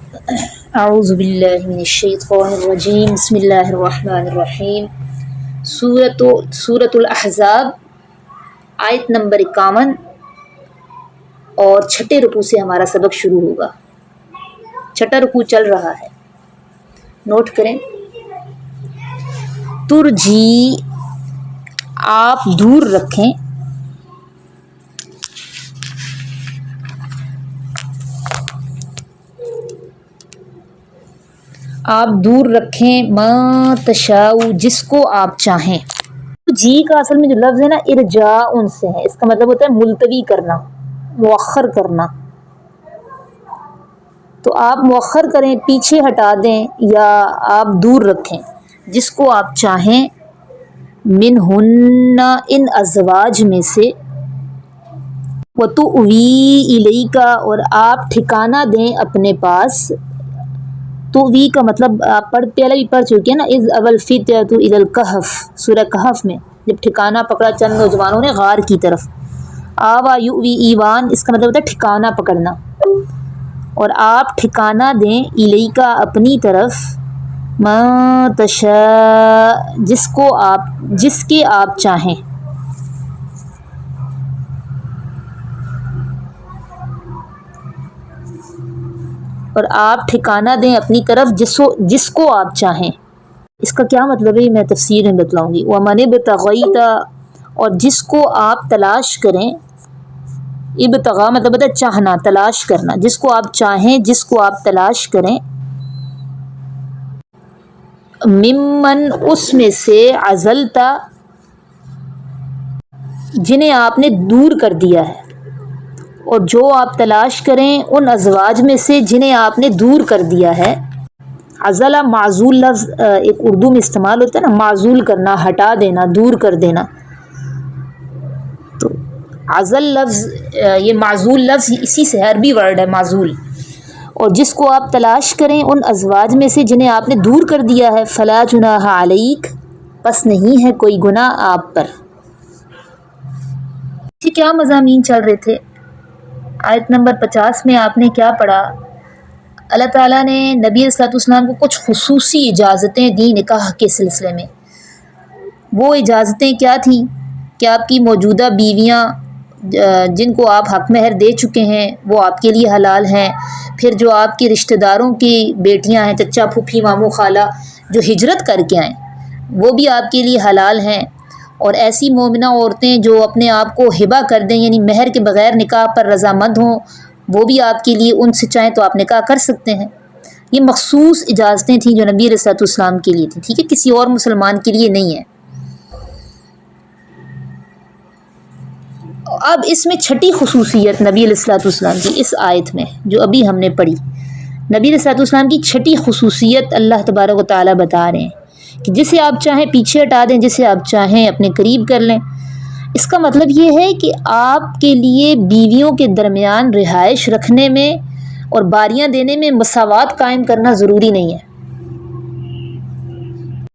اعوذ باللہ من الشیطان الرجیم بسم اللہ الرحمن الرحیم۔ سورۃ الاحزاب آیت نمبر 51 اور چھٹے رکوع سے ہمارا سبق شروع ہوگا۔ چھٹا رکوع چل رہا ہے، نوٹ کریں۔ ترجی، آپ دور رکھیں، آپ دور رکھیں ما تشاء، جس کو آپ چاہیں۔ جی کا اصل میں جو لفظ ہے نا ارجاء ان سے ہے، اس کا مطلب ہوتا ہے ملتوی کرنا، مؤخر کرنا۔ تو آپ مؤخر کریں، پیچھے ہٹا دیں یا آپ دور رکھیں جس کو آپ چاہیں، منہن، ان ازواج میں سے، وتؤوی الیک، اور آپ ٹھکانہ دیں اپنے پاس۔ تو وی کا مطلب آپ پہلے بھی پڑھ چکے ہیں نا، اذ اول فتیۃ الی الکہف، سورہ کہف میں جب ٹھکانہ پکڑا چند نوجوانوں نے غار کی طرف۔ آوا یؤوی ایوان، اس کا مطلب ہوتا ہے ٹھکانہ پکڑنا، اور آپ ٹھکانہ دیں الیک، اپنی طرف، ما تشاء، جس کے آپ چاہیں۔ اور آپ ٹھکانہ دیں اپنی طرف جس کو آپ چاہیں۔ اس کا کیا مطلب ہے میں تفسیر میں بتلاؤں گی۔ وَمَنِ ابْتَغَیْتَ، اور جس کو آپ تلاش کریں، ابتغاء مطلب ہوتا ہے چاہنا، تلاش کرنا، جس کو آپ چاہیں، جس کو آپ تلاش کریں، ممن، اس میں سے، عزلت، جنہیں آپ نے دور کر دیا ہے، اور جو آپ تلاش کریں ان ازواج میں سے جنہیں آپ نے دور کر دیا ہے۔ عزلہ معزول لفظ ایک اردو میں استعمال ہوتا ہے نا، معزول کرنا، ہٹا دینا، دور کر دینا۔ تو عزل لفظ، یہ معزول لفظ اسی سے عربی ورڈ ہے معزول۔ اور جس کو آپ تلاش کریں ان ازواج میں سے جنہیں آپ نے دور کر دیا ہے، فلا جناح علیک، پس نہیں ہے کوئی گناہ آپ پر۔ کیا مضامین چل رہے تھے؟ آیت نمبر 50 میں آپ نے کیا پڑھا؟ اللہ تعالیٰ نے نبی صلی اللہ علیہ وسلم کو کچھ خصوصی اجازتیں دیں نکاح کے سلسلے میں۔ وہ اجازتیں کیا تھیں کہ آپ کی موجودہ بیویاں جن کو آپ حق مہر دے چکے ہیں وہ آپ کے لیے حلال ہیں۔ پھر جو آپ کے رشتہ داروں کی بیٹیاں ہیں، چچا، پھوپھی، ماموں، خالہ، جو ہجرت کر کے آئیں، وہ بھی آپ کے لیے حلال ہیں۔ اور ایسی مومنہ عورتیں جو اپنے آپ کو ہبہ کر دیں، یعنی مہر کے بغیر نکاح پر رضامند ہوں، وہ بھی آپ کے لیے، ان سے چاہیں تو آپ نکاح کر سکتے ہیں۔ یہ مخصوص اجازتیں تھیں جو نبی علیہ الصلوۃ والسلام کے لیے تھیں، ٹھیک ہے، کسی اور مسلمان کے لیے نہیں ہے۔ اب اس میں چھٹی خصوصیت نبی علیہ الصلوۃ والسلام کی اس آیت میں جو ابھی ہم نے پڑھی، نبی علیہ الصلوۃ والسلام کی چھٹی خصوصیت اللہ تبارک و تعالیٰ بتا رہے ہیں کہ جسے آپ چاہیں پیچھے ہٹا دیں، جسے آپ چاہیں اپنے قریب کر لیں۔ اس کا مطلب یہ ہے کہ آپ کے لیے بیویوں کے درمیان رہائش رکھنے میں اور باریاں دینے میں مساوات قائم کرنا ضروری نہیں ہے۔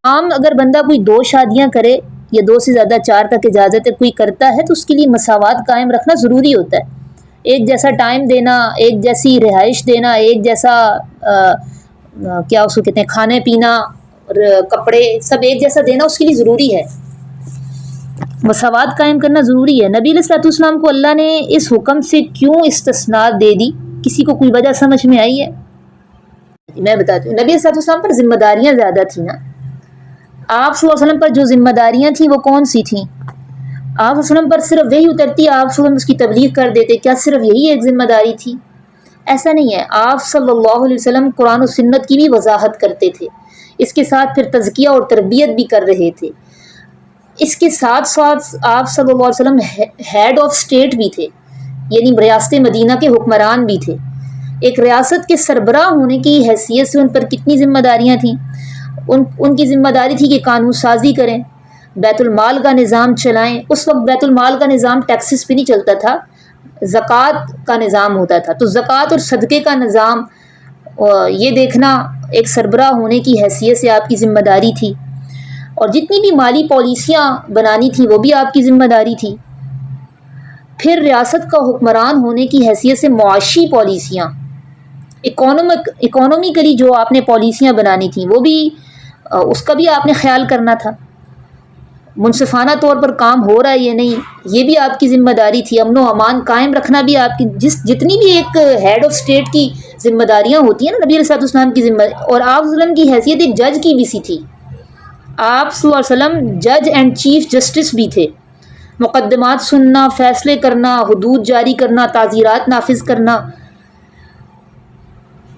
عام اگر بندہ کوئی 2 شادیاں کرے یا 2 سے زیادہ 4 تک اجازت ہے، کوئی کرتا ہے تو اس کے لیے مساوات قائم رکھنا ضروری ہوتا ہے۔ ایک جیسا ٹائم دینا، ایک جیسی رہائش دینا، ایک جیسا کیا اس کو کہتے ہیں، کھانے پینا اور کپڑے، سب ایک جیسا دینا اس کے لیے ضروری ہے۔ مساوات قائم کرنا ضروری ہے۔ نبی علیہ الصلوۃ والسلام کو اللہ نے اس حکم سے کیوں استثناء دے دی؟ کسی کو کوئی وجہ سمجھ میں آئی ہے؟ میں بتاتی ہوں۔ نبی علیہ الصلوۃ والسلام پر ذمہ داریاں زیادہ تھیں نا۔ آپ صلی اللہ علیہ وسلم پر جو ذمہ داریاں تھیں وہ کون سی تھیں؟ آپ صلی اللہ علیہ وسلم پر صرف وہی اترتی، آپ صلی اللہ علیہ وسلم اس کی تبلیغ کر دیتے، کیا صرف یہی ایک ذمہ داری تھی؟ ایسا نہیں ہے۔ آپ صلی اللہ علیہ وسلم قرآن و سنت کی بھی وضاحت کرتے تھے، اس کے ساتھ پھر تزکیہ اور تربیت بھی کر رہے تھے۔ اس کے ساتھ ساتھ آپ صلی اللہ علیہ وسلم ہیڈ آف اسٹیٹ بھی تھے، یعنی ریاست مدینہ کے حکمران بھی تھے۔ ایک ریاست کے سربراہ ہونے کی حیثیت سے ان پر کتنی ذمہ داریاں تھیں؟ ان کی ذمہ داری تھی کہ قانون سازی کریں، بیت المال کا نظام چلائیں۔ اس وقت بیت المال کا نظام ٹیکسز پہ نہیں چلتا تھا، زکوٰۃ کا نظام ہوتا تھا۔ تو زکوٰۃ اور صدقے کا نظام یہ دیکھنا ایک سربراہ ہونے کی حیثیت سے آپ کی ذمہ داری تھی۔ اور جتنی بھی مالی پالیسیاں بنانی تھی وہ بھی آپ کی ذمہ داری تھی۔ پھر ریاست کا حکمران ہونے کی حیثیت سے معاشی پالیسیاں، اکانومیکلی جو آپ نے پالیسیاں بنانی تھیں وہ بھی اس کا بھی آپ نے خیال کرنا تھا، منصفانہ طور پر کام ہو رہا ہے یا نہیں یہ بھی آپ کی ذمہ داری تھی، امن و امان قائم رکھنا بھی آپ کی، جتنی بھی ایک ہیڈ آف اسٹیٹ کی ذمہ داریاں ہوتی ہیں نا، نبی علیہ السلام کی ذمہ، اور آپ صلی اللہ علیہ وسلم کی حیثیت ایک جج کی بھی سی تھی، آپ صلی اللہ علیہ وسلم جج اینڈ چیف جسٹس بھی تھے، مقدمات سننا، فیصلے کرنا، حدود جاری کرنا، تعزیرات نافذ کرنا۔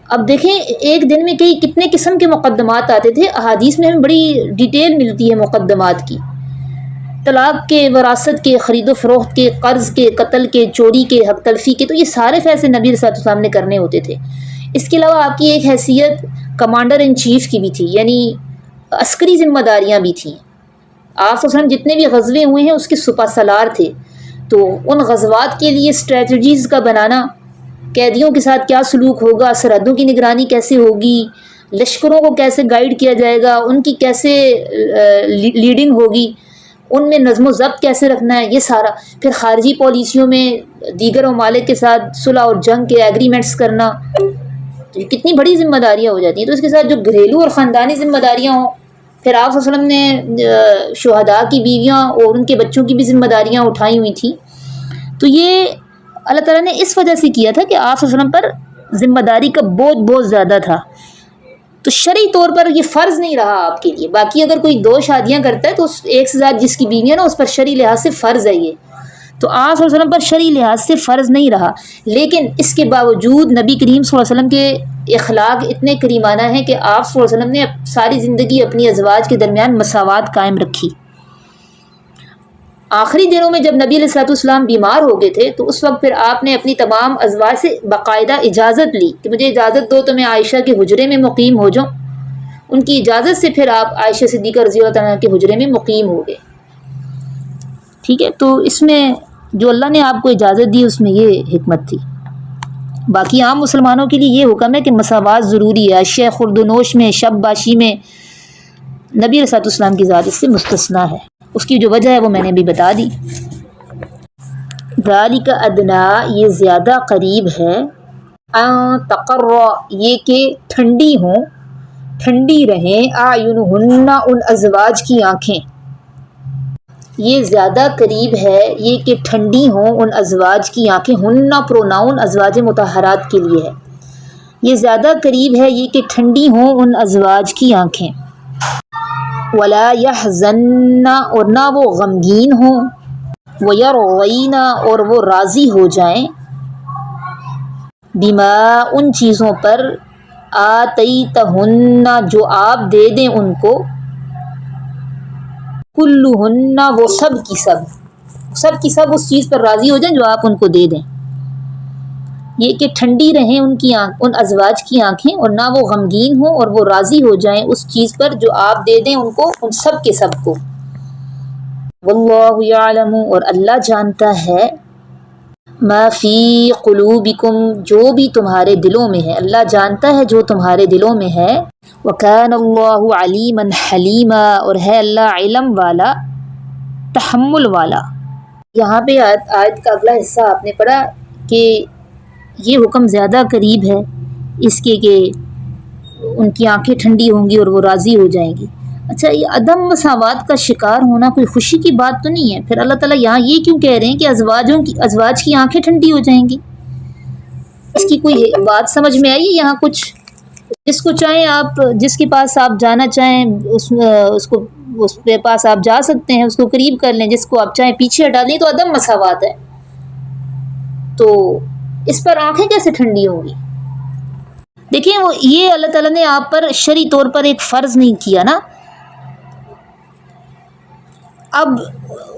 اب دیکھیں ایک دن میں کتنے قسم کے مقدمات آتے تھے، احادیث میں ہمیں بڑی ڈیٹیل ملتی ہے مقدمات کی، طلاق کے، وراثت کے، خرید و فروخت کے، قرض کے، قتل کے، چوری کے، حق تلفی کے، تو یہ سارے فیصلے نبی صلی اللہ علیہ وسلم نے کرنے ہوتے تھے۔ اس کے علاوہ آپ کی ایک حیثیت کمانڈر ان چیف کی بھی تھی، یعنی عسکری ذمہ داریاں بھی تھیں، آپ صلی اللہ علیہ وسلم جتنے بھی غزوے ہوئے ہیں اس کے سپہ سالار تھے، تو ان غزوات کے لیے اسٹریٹجیز کا بنانا، قیدیوں کے ساتھ کیا سلوک ہوگا، سرحدوں کی نگرانی کیسے ہوگی، لشکروں کو کیسے گائیڈ کیا جائے گا، ان کی کیسے لیڈنگ ہوگی، ان میں نظم و ضبط کیسے رکھنا ہے، یہ سارا، پھر خارجی پالیسیوں میں دیگر ممالک کے ساتھ صلح اور جنگ کے ایگریمنٹس کرنا، تو یہ کتنی بڑی ذمہ داریاں ہو جاتی ہیں۔ تو اس کے ساتھ جو گھریلو اور خاندانی ذمہ داریاں ہوں، پھر آپ صلی اللہ علیہ وسلم نے شہداء کی بیویاں اور ان کے بچوں کی بھی ذمہ داریاں اٹھائی ہوئی تھیں، تو یہ اللہ تعالیٰ نے اس وجہ سے کیا تھا کہ آپ صلی اللہ علیہ وسلم پر ذمہ داری کا بوجھ بہت زیادہ تھا، تو شرعی طور پر یہ فرض نہیں رہا آپ کے لیے۔ باقی اگر کوئی 2 شادیاں کرتا ہے تو ایک سے زیادہ جس کی بیویاں نا اس پر شرعی لحاظ سے فرض ہے، یہ تو آپ صلی اللہ علیہ وسلم پر شرعی لحاظ سے فرض نہیں رہا، لیکن اس کے باوجود نبی کریم صلی اللہ علیہ وسلم کے اخلاق اتنے کریمانہ ہیں کہ آپ صلی اللہ علیہ وسلم نے ساری زندگی اپنی ازواج کے درمیان مساوات قائم رکھی۔ آخری دنوں میں جب نبی علیہ السلام بیمار ہو گئے تھے تو اس وقت پھر آپ نے اپنی تمام ازواج سے باقاعدہ اجازت لی کہ مجھے اجازت دو تو میں عائشہ کے حجرے میں مقیم ہو جاؤں، ان کی اجازت سے پھر آپ عائشہ صدیقہ رضی اللہ عنہا کے حجرے میں مقیم ہو گئے، ٹھیک ہے۔ تو اس میں جو اللہ نے آپ کو اجازت دی اس میں یہ حکمت تھی۔ باقی عام مسلمانوں کے لیے یہ حکم ہے کہ مساوات ضروری ہے، اشیاء خورد و نوش میں، شب باشی میں، نبی علیہ السلام کی ذات اس سے مستثنا ہے، اس کی جو وجہ ہے وہ میں نے بھی بتا دی۔ ذالک ادنیٰ، یہ زیادہ قریب ہے، ان تقر، یہ کہ ٹھنڈی ہوں، ٹھنڈی رہیں، اعینہن، ان ازواج کی آنکھیں، یہ زیادہ قریب ہے یہ کہ ٹھنڈی ہوں ان ازواج کی آنکھیں، ہن پروناؤن ازواج مطہرات کے لیے ہے، یہ زیادہ قریب ہے یہ کہ ٹھنڈی ہوں ان ازواج کی آنکھیں، ولا يحزن، اور نہ وہ غمگین ہوں، ويرضين، اور وہ راضی ہو جائیں، بما، ان چیزوں پر، آتیتہن، جو آپ دے دیں ان کو، کلہن، وہ سب کی سب اس چیز پر راضی ہو جائیں جو آپ ان کو دے دیں، یہ کہ ٹھنڈی رہیں ان ازواج کی آنکھیں، اور نہ وہ غمگین ہوں اور وہ راضی ہو جائیں اس چیز پر جو آپ دے دیں ان کو، ان سب کے سب کو، واللہ یعلم، اور اللہ جانتا ہے، ما فی قلوبکم، جو بھی تمہارے دلوں میں ہے، اللہ جانتا ہے جو تمہارے دلوں میں ہے، وکان اللہ علیما حلیما، اور ہے اللہ علم والا، تحمل والا۔ یہاں پہ آیت کا اگلا حصہ آپ نے پڑھا کہ یہ حکم زیادہ قریب ہے اس کے کہ ان کی آنکھیں ٹھنڈی ہوں گی اور وہ راضی ہو جائیں گی۔ اچھا، یہ عدم مساوات کا شکار ہونا کوئی خوشی کی بات تو نہیں ہے، پھر اللہ تعالیٰ یہاں یہ کیوں کہہ رہے ہیں کہ ازواج کی آنکھیں ٹھنڈی ہو جائیں گی؟ اس کی کوئی بات سمجھ میں آئی ہے یہاں کچھ؟ جس کو چاہیں آپ، جس کے پاس آپ جانا چاہیں اس کے پاس آپ جا سکتے ہیں، اس کو قریب کر لیں، جس کو آپ چاہیں پیچھے ہٹا دیں، تو عدم مساوات ہے، تو اس پر آنکھیں کیسے ٹھنڈی ہوں گی؟ دیکھیں یہ اللہ تعالیٰ نے آپ پر شرعی طور پر ایک فرض نہیں کیا نا، اب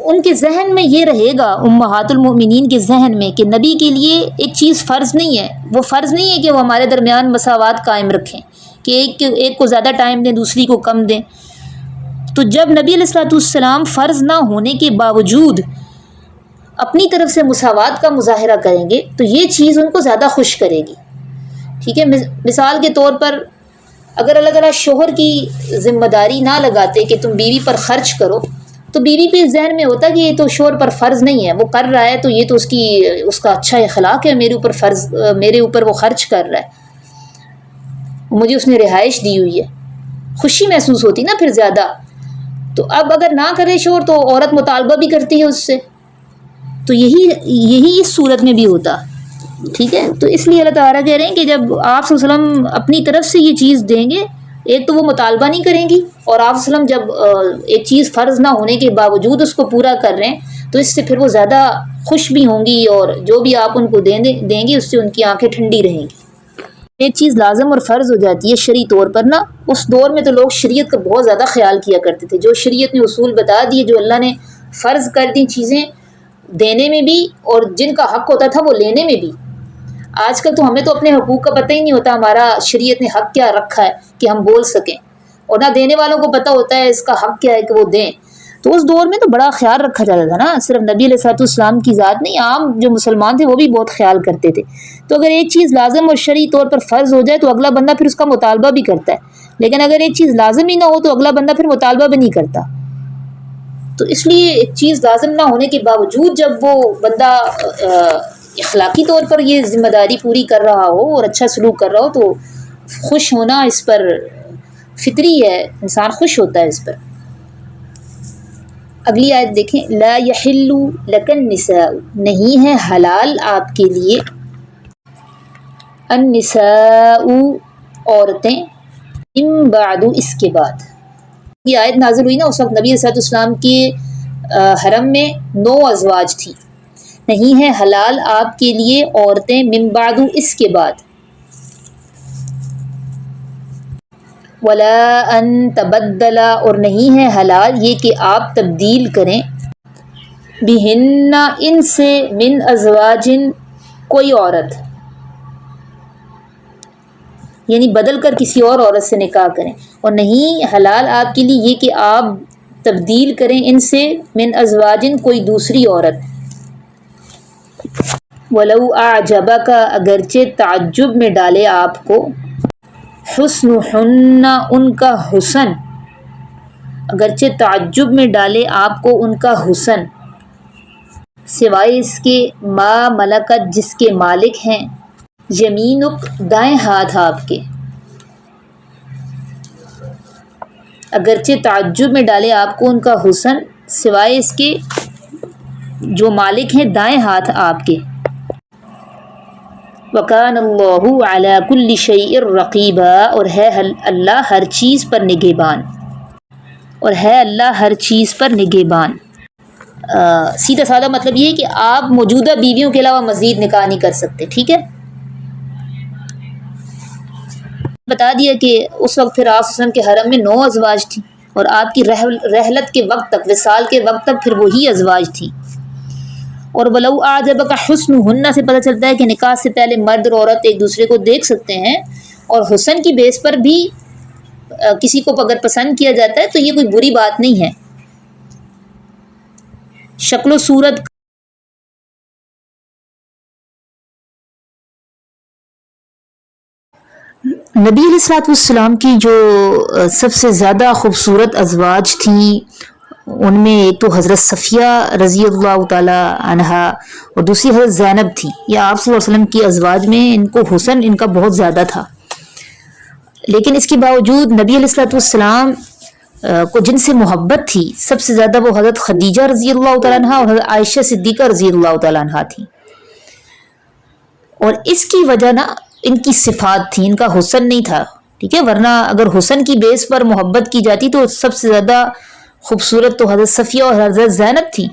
ان کے ذہن میں یہ رہے گا، امہات المؤمنین کے ذہن میں، کہ نبی کے لیے ایک چیز فرض نہیں ہے، وہ فرض نہیں ہے کہ وہ ہمارے درمیان مساوات قائم رکھیں، کہ ایک کو زیادہ ٹائم دیں دوسری کو کم دیں، تو جب نبی علیہ السلام فرض نہ ہونے کے باوجود اپنی طرف سے مساوات کا مظاہرہ کریں گے تو یہ چیز ان کو زیادہ خوش کرے گی، ٹھیک ہے۔ مثال کے طور پر اگر اللہ تعالیٰ شوہر کی ذمہ داری نہ لگاتے کہ تم بیوی پر خرچ کرو، تو بیوی پہ ذہن میں ہوتا کہ یہ تو شوہر پر فرض نہیں ہے، وہ کر رہا ہے تو یہ تو اس کا اچھا اخلاق ہے، میرے اوپر وہ خرچ کر رہا ہے، مجھے اس نے رہائش دی ہوئی ہے، خوشی محسوس ہوتی نا پھر زیادہ. تو اب اگر نہ کرے شور تو عورت مطالبہ بھی کرتی ہے اس سے، تو یہی اس صورت میں بھی ہوتا. ٹھیک ہے، تو اس لیے اللہ تعالیٰ کہہ رہے ہیں کہ جب آپ صلی اللہ علیہ وسلم اپنی طرف سے یہ چیز دیں گے، ایک تو وہ مطالبہ نہیں کریں گی، اور آپ صلی اللہ علیہ وسلم جب ایک چیز فرض نہ ہونے کے باوجود اس کو پورا کر رہے ہیں تو اس سے پھر وہ زیادہ خوش بھی ہوں گی، اور جو بھی آپ ان کو دیں گے اس سے ان کی آنکھیں ٹھنڈی رہیں گی. ایک چیز لازم اور فرض ہو جاتی ہے شرعی طور پر نا، اس دور میں تو لوگ شریعت کا بہت زیادہ خیال کیا کرتے تھے. جو شریعت نے اصول بتا دیے، جو اللہ نے فرض کر دی چیزیں دینے میں بھی اور جن کا حق ہوتا تھا وہ لینے میں بھی. آج کل تو ہمیں تو اپنے حقوق کا پتہ ہی نہیں ہوتا، ہمارا شریعت نے حق کیا رکھا ہے کہ ہم بول سکیں، اور نہ دینے والوں کو پتہ ہوتا ہے اس کا حق کیا ہے کہ وہ دیں. تو اس دور میں تو بڑا خیال رکھا جاتا تھا نا، صرف نبی علیہ الصلوۃ والسلام کی ذات نہیں، عام جو مسلمان تھے وہ بھی بہت خیال کرتے تھے. تو اگر ایک چیز لازم اور شرعی طور پر فرض ہو جائے تو اگلا بندہ پھر اس کا مطالبہ بھی کرتا ہے، لیکن اگر ایک چیز لازم ہی نہ ہو تو اگلا بندہ پھر مطالبہ بھی نہیں کرتا. تو اس لیے ایک چیز لازم نہ ہونے کے باوجود جب وہ بندہ اخلاقی طور پر یہ ذمہ داری پوری کر رہا ہو اور اچھا سلوک کر رہا ہو تو خوش ہونا اس پر فطری ہے، انسان خوش ہوتا ہے اس پر. اگلی آیت دیکھیں، لا یحل لک النساء، نہیں ہے حلال آپ کے لیے، النساء عورتیں، من بعد اس کے بعد. یہ آیت نازل ہوئی نا، اس وقت نبی صلی اللہ علیہ وسلم کے حرم میں 9 ازواج تھی. نہیں ہے حلال آپ کے لیے عورتیں من بعد اس کے بعد. ولا ان تبدل، اور نہیں ہے حلال یہ کہ آپ تبدیل کریں، بہن ان سے، من ازواج کوئی عورت، یعنی بدل کر کسی اور عورت سے نکاح کریں. اور نہیں حلال آپ کے لیے یہ کہ آپ تبدیل کریں ان سے، من ازواج کوئی دوسری عورت. ولو اعجبک، اگرچہ تعجب میں ڈالے آپ کو، حسنہن ان کا حسن، اگرچہ تعجب میں ڈالے آپ کو ان کا حسن، سوائے اس کے ما ملکت جس کے مالک ہیں، یمینک دائیں ہاتھ آپ کے. اگرچہ تعجب میں ڈالے آپ کو ان کا حسن، سوائے اس کے جو مالک ہیں دائیں ہاتھ آپ کے. وَكَانَ اللَّهُ عَلَى كُلِّ شَيْءٍ رَقِيبًا، اور ہے اللہ ہر چیز پر نگہبان، اور ہے اللہ ہر چیز پر نگہبان. سیدھا سادہ مطلب یہ ہے کہ آپ موجودہ بیویوں کے علاوہ مزید نکاح نہیں کر سکتے. ٹھیک ہے، بتا دیا کہ اس وقت پھر آپ صلی اللہ علیہ وسلم کے حرم میں 9 ازواج تھیں، اور آپ کی رحلت کے وقت تک، وصال کے وقت تک پھر وہی ازواج تھیں. اور ولو اعجبک حسنہن سے پتہ چلتا ہے کہ نکاح سے پہلے مرد اور عورت ایک دوسرے کو دیکھ سکتے ہیں، اور حسن کی بیس پر بھی کسی کو اگر پسند کیا جاتا ہے تو یہ کوئی بری بات نہیں ہے. شکل و صورت نبی علیہ الصلوۃ والسلام کی جو سب سے زیادہ خوبصورت ازواج تھیں ان میں ایک تو حضرت صفیہ رضی اللہ تعالی عنہا اور دوسری حضرت زینب تھی. یہ آپ صلی اللہ علیہ وسلم کی ازواج میں ان کو حسن ان کا بہت زیادہ تھا، لیکن اس کے باوجود نبی علیہ الصلوۃ والسلام کو جن سے محبت تھی سب سے زیادہ وہ حضرت خدیجہ رضی اللہ تعالی عنہا اور حضرت عائشہ صدیقہ رضی اللہ تعالی عنہا تھی. اور اس کی وجہ نا ان کی صفات تھی، ان کا حسن نہیں تھا. ٹھیک ہے، ورنہ اگر حسن کی بیس پر محبت کی جاتی تو سب سے زیادہ خوبصورت تو حضرت صفیہ اور حضرت زینب تھی.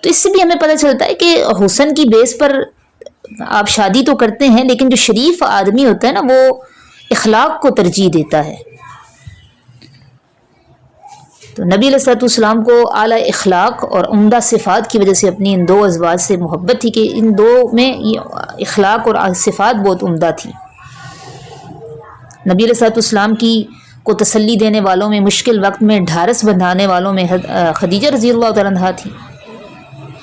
تو اس سے بھی ہمیں پتہ چلتا ہے کہ حسن کی بیس پر آپ شادی تو کرتے ہیں، لیکن جو شریف آدمی ہوتا ہے نا وہ اخلاق کو ترجیح دیتا ہے. تو نبی علیہ الصلوۃ والسلام کو اعلیٰ اخلاق اور عمدہ صفات کی وجہ سے اپنی ان 2 ازواج سے محبت تھی کہ ان 2 میں اخلاق اور صفات بہت عمدہ تھی. نبی علیہ الصلوۃ والسلام کو تسلی دینے والوں میں، مشکل وقت میں ڈھارس بندھانے والوں میں خدیجہ رضی اللہ تعالیٰ عنہا تھی.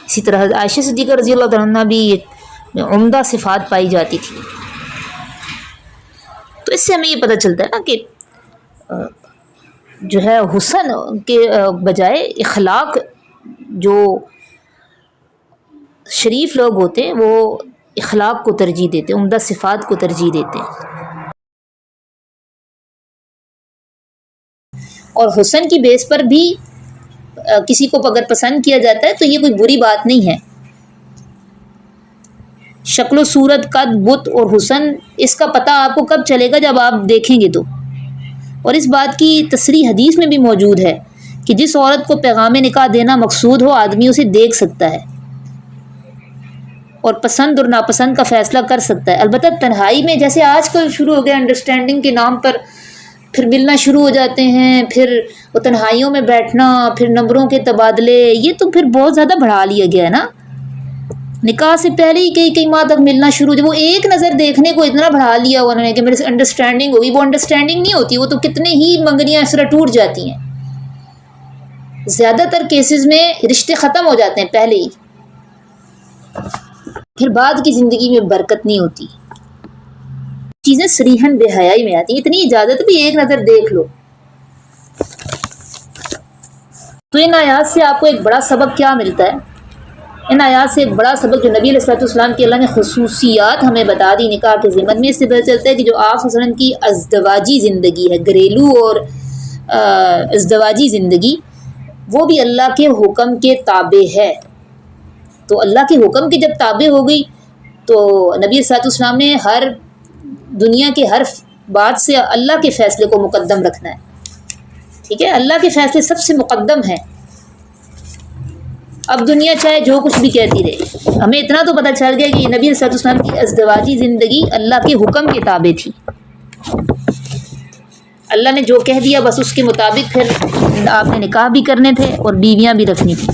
اسی طرح عائشہ صدیقہ رضی اللہ تعالیٰ عنہا بھی عمدہ صفات پائی جاتی تھی. تو اس سے ہمیں یہ پتہ چلتا ہے نا کہ جو ہے حسن کے بجائے اخلاق، جو شریف لوگ ہوتے ہیں وہ اخلاق کو ترجیح دیتے، عمدہ صفات کو ترجیح دیتے ہیں. اور حسن کی بیس پر بھی کسی کو اگر پسند کیا جاتا ہے تو یہ کوئی بری بات نہیں ہے. شکل و صورت، قد، بت اور حسن، اس کا پتہ آپ کو کب چلے گا؟ جب آپ دیکھیں گے تو. اور اس بات کی تصریح حدیث میں بھی موجود ہے کہ جس عورت کو پیغام نکاح دینا مقصود ہو آدمی اسے دیکھ سکتا ہے اور پسند اور ناپسند کا فیصلہ کر سکتا ہے. البتہ تنہائی میں جیسے آج کل شروع ہو گیا انڈرسٹینڈنگ کے نام پر پھر ملنا شروع ہو جاتے ہیں، پھر وہ تنہائیوں میں بیٹھنا، پھر نمبروں کے تبادلے، یہ تو پھر بہت زیادہ بڑھا لیا گیا ہے نا. نکاح سے پہلے ہی کئی ماہ تک ملنا شروع، جب وہ ایک نظر دیکھنے کو اتنا بڑھا لیا انہوں نے کہ میرے سے انڈرسٹینڈنگ ہوگی. وہ انڈرسٹینڈنگ نہیں ہوتی، وہ تو کتنے ہی منگنیاں اس طرح ٹوٹ جاتی ہیں. زیادہ تر کیسز میں رشتے ختم ہو جاتے ہیں پہلے ہی، پھر بعد کی زندگی میں برکت نہیں ہوتی. چیزیں صریحاً بے حیائی میں آتی ہیں. اتنی اجازت بھی ایک نظر دیکھ لو. تو ان آیات سے آپ کو ایک بڑا سبق کیا ملتا ہے؟ ان آیات سے ایک بڑا سبق جو نبی علیہ الصلوۃ والسلام کی اللہ نے خصوصیات ہمیں بتا دی نکاح کے ضمن میں، اس سے پتہ چلتا ہے کہ جو آپ صلی اللہ علیہ وسلم کی ازدواجی زندگی ہے، گھریلو اور ازدواجی زندگی، وہ بھی اللہ کے حکم کے تابع ہے. تو اللہ کے حکم کی جب تابع ہو گئی تو نبی علیہ الصلوۃ والسلام نے ہر دنیا کے ہر بات سے اللہ کے فیصلے کو مقدم رکھنا ہے. ٹھیک ہے، اللہ کے فیصلے سب سے مقدم ہیں. اب دنیا چاہے جو کچھ بھی کہتی رہے، ہمیں اتنا تو پتہ چل گیا کہ نبی علیہ الصلوۃ والسلام کی ازدواجی زندگی اللہ کے حکم کے تابع تھی. اللہ نے جو کہہ دیا بس اس کے مطابق پھر آپ نے نکاح بھی کرنے تھے اور بیویاں بھی رکھنی تھی.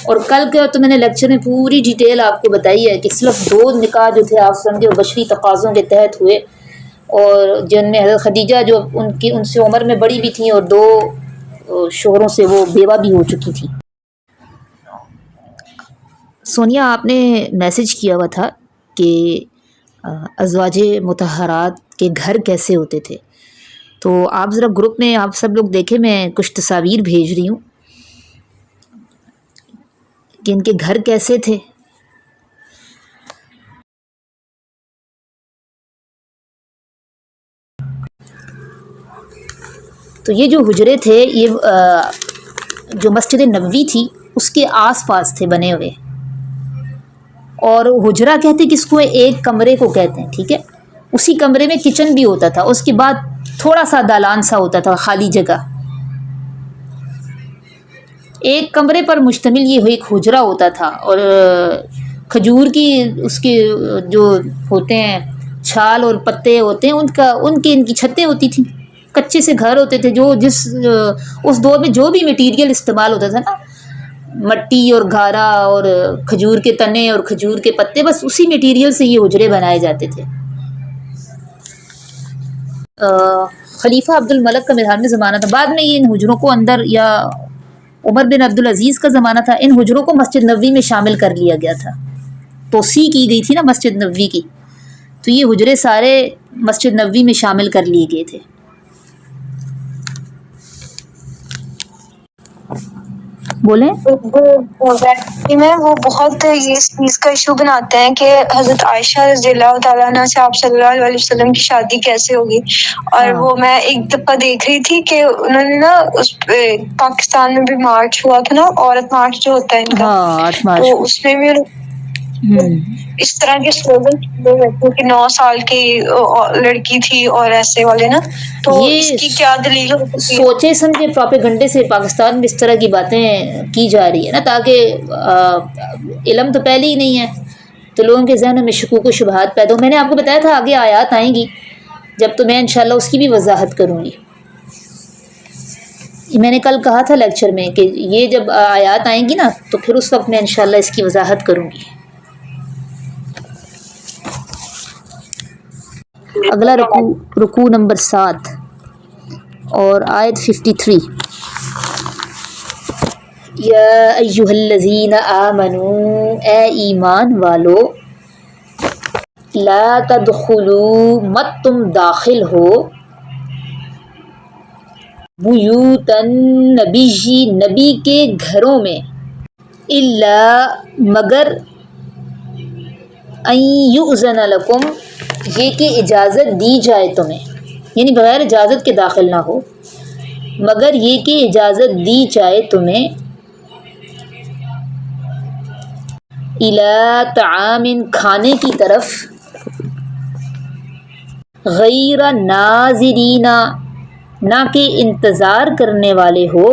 اور کل کے تو میں نے لیکچر میں پوری ڈیٹیل آپ کو بتائی ہے کہ صرف 2 نکاح جو تھے آپ سمجھے وہ بشری تقاضوں کے تحت ہوئے، اور جن میں حضرت خدیجہ جو ان سے عمر میں بڑی بھی تھیں اور 2 شوہروں سے وہ بیوہ بھی ہو چکی تھی. سونیا، آپ نے میسج کیا ہوا تھا کہ ازواج مطہرات کے گھر کیسے ہوتے تھے، تو آپ ذرا گروپ میں آپ سب لوگ دیکھیں، میں کچھ تصاویر بھیج رہی ہوں کہ ان کے گھر کیسے تھے. تو یہ جو حجرے تھے یہ جو مسجد نبوی تھی اس کے آس پاس تھے بنے ہوئے. اور حجرہ کہتے کس کو ہے؟ ایک کمرے کو کہتے ہیں. ٹھیک ہے، اسی کمرے میں کچن بھی ہوتا تھا، اس کے بعد تھوڑا سا دالان سا ہوتا تھا، خالی جگہ. ایک کمرے پر مشتمل یہ ایک حجرہ ہوتا تھا، اور کھجور کی اس کے جو ہوتے ہیں چھال اور پتے ہوتے ہیں ان کی چھتیں ہوتی تھیں. کچے سے گھر ہوتے تھے، جو اس دور میں جو بھی میٹیریل استعمال ہوتا تھا نا، مٹی اور گھارا اور کھجور کے تنے اور کھجور کے پتے، بس اسی میٹیریل سے یہ حجرے بنائے جاتے تھے. خلیفہ عبد الملک کا میدان میں زمانہ تھا. بعد میں یہ ان حجروں کو اندر، یا عمر بن عبدالعزیز کا زمانہ تھا، ان حجروں کو مسجد نبوی میں شامل کر لیا گیا تھا. توسیع کی گئی تھی نا مسجد نبوی کی، تو یہ حجرے سارے مسجد نبوی میں شامل کر لیے گئے تھے. بولیں. میں وہ بہت یہ اس چیز کا ایشو بناتے ہیں کہ حضرت عائشہ رضی اللہ تعالیٰ عنہ سے آپ صلی اللہ علیہ وسلم کی شادی کیسے ہوگی. اور وہ میں ایک دفعہ دیکھ رہی تھی کہ انہوں نے نا اس پاکستان میں بھی مارچ ہوا تھا نا، عورت مارچ جو ہوتا ہے ان کا، 8 مارچ تو اس میں بھی اس طرح کے سلوگن کہ 9 سال کی لڑکی تھی اور ایسے والے نا، تو اس کی کیا دلیل ہو سکتی ہے؟ سوچے سمجھے پراپیگنڈے سے پاکستان میں اس طرح کی باتیں کی جا رہی ہے نا، تاکہ علم تو پہلے ہی نہیں ہے تو لوگوں کے ذہنوں میں شکوک و شبہات پیدا ہو. میں نے آپ کو بتایا تھا آگے آیات آئیں گی جب، تو میں انشاءاللہ اس کی بھی وضاحت کروں گی. میں نے کل کہا تھا لیکچر میں کہ یہ جب آیات آئیں گی نا تو پھر اس وقت میں انشاءاللہ اس کی وضاحت کروں گی. اگلا رکوع نمبر 7 اور آیت 53. یا ایہا الذین آمنوا، اے ایمان والو، لا تدخلوا، مت تم داخل ہو، بیوت النبی، نبی کے گھروں میں، الا مگر، ان یؤذن لکم، یہ کہ اجازت دی جائے تمہیں، یعنی بغیر اجازت کے داخل نہ ہو، مگر یہ کہ اجازت دی جائے تمہیں الی طعام کھانے کی طرف، غیر ناظرین نہ کہ انتظار کرنے والے ہو،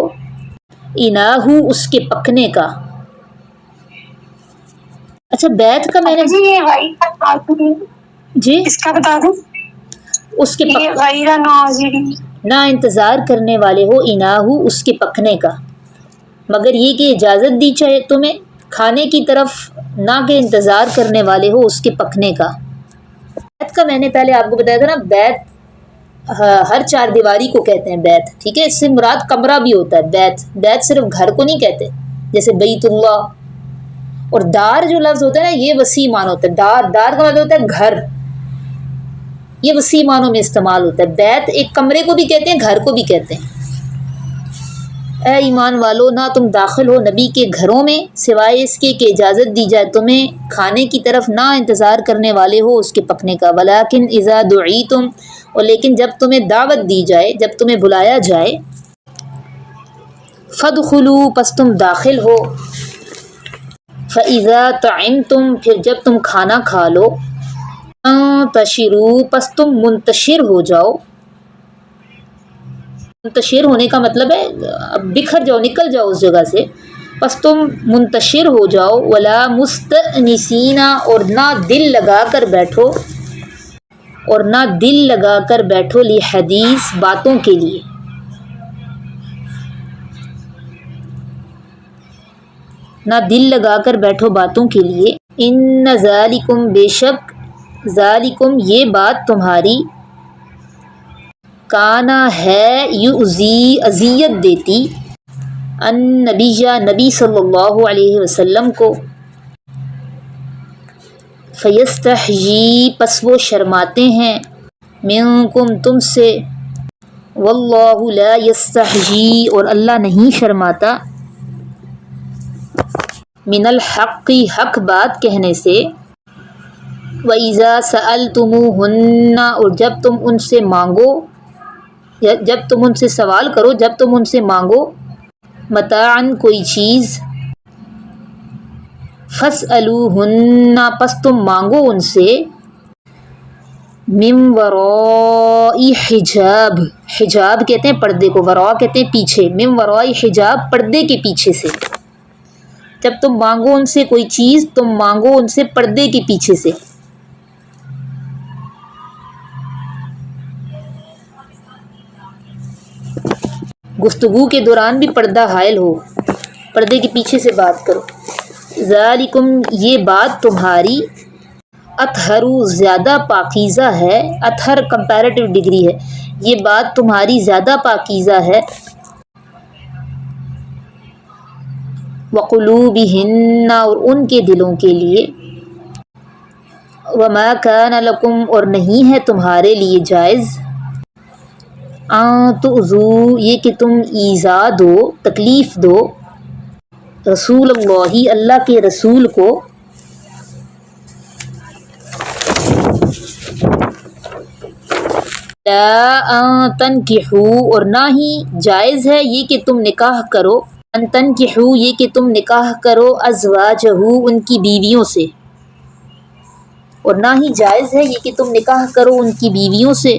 اناہو اس کے پکنے کا۔ اچھا بیت کا میں نے جی یہ غیر جی اس کا بتا دوں، اس کے یہ غیر ناظرین نہ انتظار کرنے والے ہو، اناہو اس کے پکنے کا، مگر یہ کہ اجازت دی چاہے تمہیں کھانے کی طرف، نہ کہ انتظار کرنے والے ہو اس کے پکنے کا۔ بیت کا میں نے پہلے آپ کو بتایا تھا نا، بیت ہر چار دیواری کو کہتے ہیں بیت، ٹھیک ہے، اس سے مراد کمرہ بھی ہوتا ہے۔ بیت صرف گھر کو نہیں کہتے، جیسے بیت اللہ اور دار جو لفظ ہوتا ہے نا، یہ وسیع معنی ہوتا ہے۔ دار کا مطلب ہوتا ہے گھر، یہ وسیع معنوں میں استعمال ہوتا ہے۔ بیت ایک کمرے کو بھی کہتے ہیں، گھر کو بھی کہتے ہیں۔ اے ایمان والو، نہ تم داخل ہو نبی کے گھروں میں سوائے اس کے کہ اجازت دی جائے تمہیں کھانے کی طرف، نہ انتظار کرنے والے ہو اس کے پکنے کا۔ ولیکن اذا دعیتم، اور لیکن جب تمہیں دعوت دی جائے، جب تمہیں بلایا جائے، فادخلوا، پس تم داخل ہو، فاذا طعمتم، پھر جب تم کھانا کھا لو، انتشروا، پس تم منتشر ہو جاؤ۔ منتشر ہونے کا مطلب ہے بکھر جاؤ، نکل جاؤ اس جگہ سے، پس تم منتشر ہو جاؤ۔ ولا مستأنسین، اور نہ دل لگا کر بیٹھو، اور نہ دل لگا کر بیٹھو، لحدیث، باتوں کے لیے، نہ دل لگا کر بیٹھو باتوں کے لیے۔ ان ذالکم، بے شک ذالکم یہ بات تمہاری، کانا ہے یؤذی، اذیت دیتی، النبی، نبی صلی اللہ علیہ وسلم کو، فیستحیی، پس وہ شرماتے ہیں، منکم، تم سے، واللہ لا یستحیی، اور اللہ نہیں شرماتا، من الحق، حق بات کہنے سے۔ وَإِذَا سَأَلْتُمُوهُنَّ، اور جب تم ان سے مانگو، جب تم ان سے سوال کرو، جب تم ان سے مانگو، متاعن، کوئی چیز، فَاسْأَلُوهُنَّ، پس تم مانگو ان سے، من وراء حجاب، حجاب کہتے ہیں پردے کو، وراء کہتے ہیں پیچھے، من وراء حجاب، پردے کے پیچھے سے۔ جب تم مانگو ان سے کوئی چیز، تم مانگو ان سے پردے کے پیچھے سے۔ گفتگو کے دوران بھی پردہ حائل ہو، پردے کے پیچھے سے بات کرو۔ ذالکم، یہ بات تمہاری، اطہر، زیادہ پاکیزہ ہے، اطہر کمپیریٹیو ڈگری ہے، یہ بات تمہاری زیادہ پاکیزہ ہے، وقلوبہن، اور ان کے دلوں کے لیے، وما کان لکم، اور نہیں ہے تمہارے لیے جائز، ان تؤذوا، یہ کہ تم ایذا دو، تکلیف دو، رسول اللہ، اللہ کے رسول کو، لا ان تنکحوا، اور نہ ہی جائز ہے یہ کہ تم نکاح کرو، ان تنکحوا، یہ کہ تم نکاح کرو، ازواجہ، ان کی بیویوں سے، اور نہ ہی جائز ہے یہ کہ تم نکاح کرو ان کی بیویوں سے،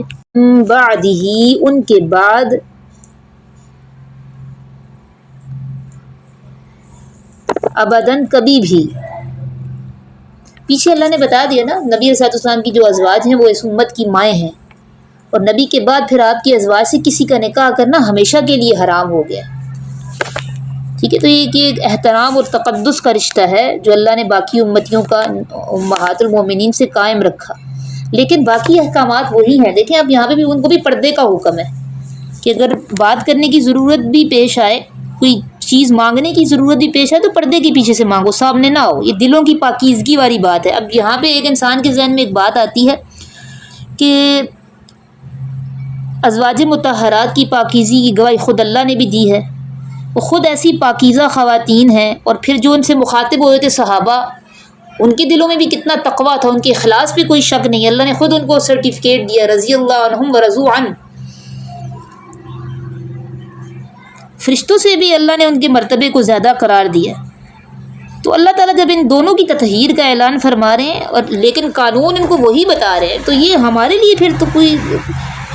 بعدہ، ان کے بعد، ابداً، کبھی بھی۔ پیچھے اللہ نے بتا دیا نا، نبی صلی اللہ علیہ وسلم کی جو ازواج ہیں وہ اس امت کی مائیں ہیں، اور نبی کے بعد پھر آپ کی ازواج سے کسی کا نکاح کرنا ہمیشہ کے لیے حرام ہو گیا، ٹھیک ہے۔ تو یہ ایک احترام اور تقدس کا رشتہ ہے جو اللہ نے باقی امتیوں کا، امہات المومنین سے قائم رکھا، لیکن باقی احکامات وہی ہیں۔ دیکھیں اب یہاں پہ بھی ان کو بھی پردے کا حکم ہے کہ اگر بات کرنے کی ضرورت بھی پیش آئے، کوئی چیز مانگنے کی ضرورت بھی پیش آئے، تو پردے کے پیچھے سے مانگو، سامنے نہ ہو۔ یہ دلوں کی پاکیزگی والی بات ہے۔ اب یہاں پہ ایک انسان کے ذہن میں ایک بات آتی ہے کہ ازواج مطہرات کی پاکیزگی کی گواہی خود اللہ نے بھی دی ہے، وہ خود ایسی پاکیزہ خواتین ہیں، اور پھر جو ان سے مخاطب ہوئے تھے صحابہ، ان کے دلوں میں بھی کتنا تقویٰ تھا، ان کے اخلاص پہ کوئی شک نہیں. اللہ نے خود ان کو سرٹیفکیٹ دیا رضی اللہ عنہم ورضوا عنہ. فرشتوں سے بھی اللہ نے ان کے مرتبے کو زیادہ قرار دیا. تو اللہ تعالیٰ جب ان دونوں کی تطہیر کا اعلان فرما رہے ہیں اور لیکن قانون ان کو وہی بتا رہے ہیں، تو یہ ہمارے لیے پھر تو کوئی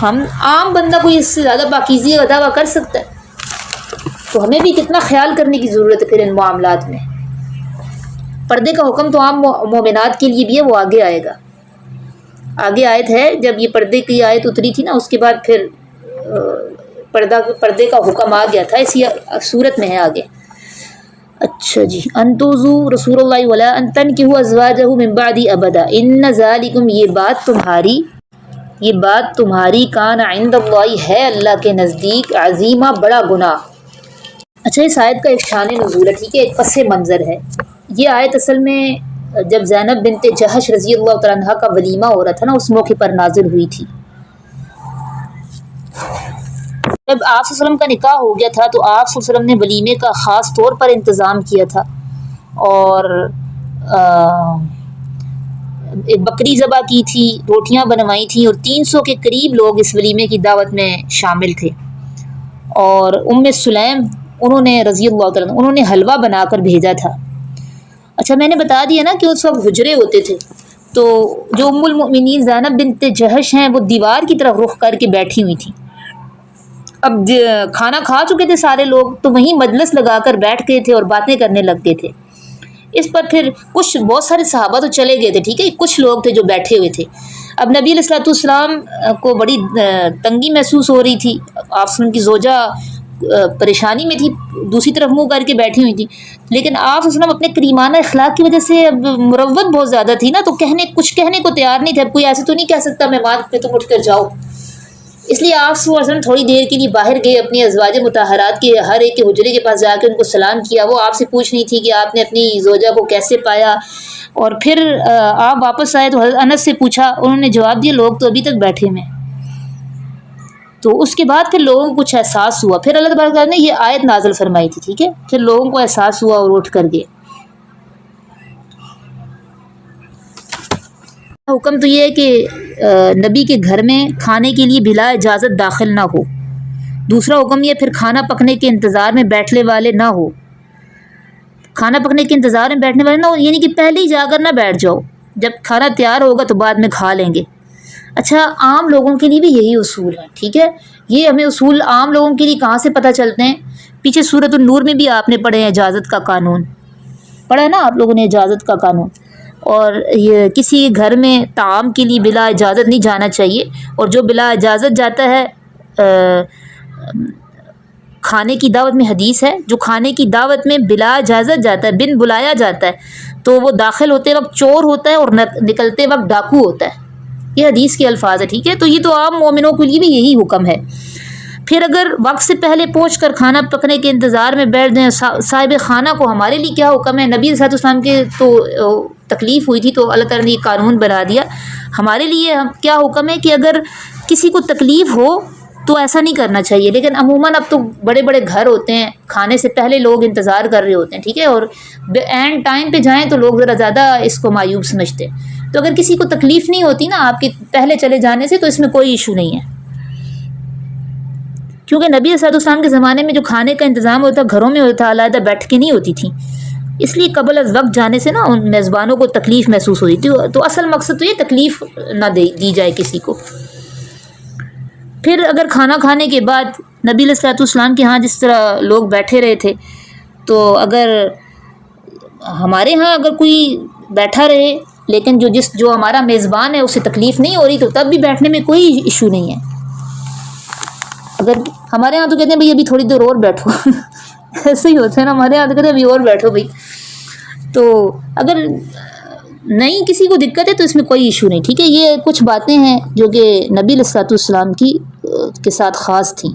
ہم عام بندہ کوئی اس سے زیادہ پاکیزگی کا دعویٰ کر سکتا ہے؟ تو ہمیں بھی کتنا خیال کرنے کی ضرورت ہے پھر ان معاملات میں. پردے کا حکم تو عام مومنات کے لیے بھی ہے، وہ آگے آئے گا. آگے آیت ہے، جب یہ پردے کی آیت اتری تھی نا، اس کے بعد پھر پردے کا حکم آ گیا تھا، اسی صورت میں ہے آگے. اچھا جی، انتوزو رسول اللہ ولا ان تنکحوا ازواجہ من بعد ابدا ان ذالکم، یہ بات تمہاری کان عند اللہ، ہے اللہ کے نزدیک، عظیمہ، بڑا گناہ. اچھا، اس آیت کا ایک شان نزول ہے، ٹھیک ہے، ایک پس منظر ہے. یہ آیت اصل میں جب زینب بنت جہش رضی اللہ تعالیٰ عنہ کا ولیمہ ہو رہا تھا نا، اس موقع پر نازل ہوئی تھی. جب آپ صلی اللہ علیہ وسلم کا نکاح ہو گیا تھا تو آپ صلی اللہ علیہ وسلم نے ولیمے کا خاص طور پر انتظام کیا تھا، اور ایک بکری ذبح کی تھی، روٹیاں بنوائی تھیں، اور 300 کے قریب لوگ اس ولیمے کی دعوت میں شامل تھے. اور ام سلیم انہوں نے رضی اللہ تعالیٰ انہوں نے حلوہ بنا کر بھیجا تھا. اچھا، میں نے بتا دیا نا کہ اس وقت حجرے ہوتے تھے، تو جو ام المؤمنین زینب بنت جہش ہیں وہ دیوار کی طرف رخ کر کے بیٹھی ہوئی تھیں. اب کھانا کھا چکے تھے سارے لوگ، تو وہیں مجلس لگا کر بیٹھ گئے تھے اور باتیں کرنے لگ گئے تھے. اس پر پھر بہت سارے صحابہ تو چلے گئے تھے، ٹھیک ہے، کچھ لوگ تھے جو بیٹھے ہوئے تھے. اب نبی علیہ الصلوۃ والسلام کو بڑی تنگی محسوس ہو رہی تھی. آپ ان کی زوجہ پریشانی میں تھی، دوسری طرف منہ کر کے بیٹھی ہوئی تھی، لیکن آپ وسلم اپنے کریمانہ اخلاق کی وجہ سے اب مروت بہت زیادہ تھی نا، تو کچھ کہنے کو تیار نہیں تھے. اب کوئی ایسے تو نہیں کہہ سکتا مہمان پہ تم اٹھ کر جاؤ. اس لیے آپ صلی اللہ علیہ وسلم تھوڑی دیر کے لیے باہر گئے، اپنی ازواج مطہرات کے ہر ایک کے حجرے کے پاس جا کے ان کو سلام کیا. وہ آپ سے پوچھ رہی تھی کہ آپ نے اپنی زوجہ کو کیسے پایا، اور پھر آپ واپس آئے تو حضرت انس سے پوچھا، انہوں نے جواب دیا لوگ تو ابھی تک بیٹھے ہیں. تو اس کے بعد پھر لوگوں کو کچھ احساس ہوا، پھر اللہ تبارک و تعالیٰ نے یہ آیت نازل فرمائی تھی، ٹھیک ہے، پھر لوگوں کو احساس ہوا اور اٹھ کر گئے. حکم تو یہ ہے کہ نبی کے گھر میں کھانے کے لیے بلا اجازت داخل نہ ہو. دوسرا حکم یہ پھر کھانا پکنے کے انتظار میں بیٹھنے والے نہ ہو. کھانا پکنے کے انتظار میں بیٹھنے والے نہ ہو یعنی کہ پہلے ہی جا کر نہ بیٹھ جاؤ، جب کھانا تیار ہوگا تو بعد میں کھا لیں گے. اچھا، عام لوگوں کے لیے بھی یہی اصول ہے، ٹھیک ہے. یہ ہمیں اصول عام لوگوں کے لیے کہاں سے پتہ چلتے ہیں؟ پیچھے سورۃ النور میں بھی آپ نے پڑھے ہیں اجازت کا قانون، پڑھا ہے نا آپ لوگوں نے اجازت کا قانون. اور یہ کسی گھر میں طعام کے لیے بلا اجازت نہیں جانا چاہیے، اور جو بلا اجازت جاتا ہے کھانے کی دعوت میں حدیث ہے، جو کھانے کی دعوت میں بلا اجازت جاتا ہے، بن بلایا جاتا ہے، تو وہ داخل ہوتے وقت چور ہوتا ہے اور نکلتے وقت ڈاکو ہوتا ہے. یہ حدیث کے الفاظ ہے، ٹھیک ہے. تو یہ تو عام مومنوں کے لیے بھی یہی حکم ہے. پھر اگر وقت سے پہلے پہنچ کر کھانا پکنے کے انتظار میں بیٹھ جائیں، صاحب خانہ کو ہمارے لیے کیا حکم ہے؟ نبی صلی اللہ علیہ وسلم کے تو تکلیف ہوئی تھی تو اللہ تعالیٰ نے یہ قانون بنا دیا. ہمارے لیے کیا حکم ہے کہ اگر کسی کو تکلیف ہو تو ایسا نہیں کرنا چاہیے. لیکن عموماً اب تو بڑے بڑے گھر ہوتے ہیں، کھانے سے پہلے لوگ انتظار کر رہے ہوتے ہیں، ٹھیک ہے، اور اینڈ ٹائم پہ جائیں تو لوگ ذرا زیادہ اس کو معیوب سمجھتے ہیں. تو اگر کسی کو تکلیف نہیں ہوتی نا آپ کے پہلے چلے جانے سے، تو اس میں کوئی ایشو نہیں ہے. کیونکہ نبی صلی اللہ علیہ وسلم کے زمانے میں جو کھانے کا انتظام ہوتا گھروں میں ہوتا، علیحدہ بیٹھ کے نہیں ہوتی تھیں، اس لیے قبل از وقت جانے سے نا ان میزبانوں کو تکلیف محسوس ہوتی تھی. تو اصل مقصد تو یہ تکلیف نہ دی جائے کسی کو. پھر اگر کھانا کھانے کے بعد نبی علیہ الصلوۃ والسلام کے ہاں جس طرح لوگ بیٹھے رہے تھے، تو اگر ہمارے ہاں اگر کوئی بیٹھا رہے لیکن جو ہمارا میزبان ہے اسے تکلیف نہیں ہو رہی، تو تب بھی بیٹھنے میں کوئی ایشو نہیں ہے. اگر ہمارے ہاں تو کہتے ہیں بھائی ابھی تھوڑی دیر اور بیٹھو ایسے ہی ہوتا ہے نا، ہمارے یہاں تو کہتے ہیں ابھی اور بیٹھو بھائی. تو اگر نہیں کسی کو دقت ہے تو اس میں کوئی ایشو نہیں، ٹھیک ہے. یہ کچھ باتیں ہیں جو کہ نبی علیہ الصلوۃ والسلام کے ساتھ خاص تھیں،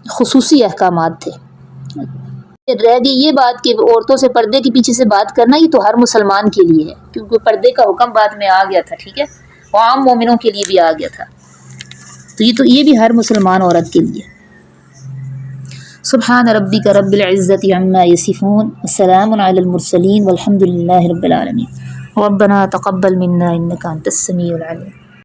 خصوصی احکامات تھے. رہ گئی یہ بات کہ عورتوں سے پردے کے پیچھے سے بات کرنا، یہ تو ہر مسلمان کے لیے ہے، کیونکہ پردے کا حکم بعد میں آ گیا تھا، ٹھیک ہے، وہ عام مومنوں کے لیے بھی آ گیا تھا. تو یہ بھی ہر مسلمان عورت کے لیے. سبحان ربک رب العزت عما یصفون وسلام علی المرسلین والحمد للہ رب العالمین. ربنا تقبل منا انک انت السمیع العلیم.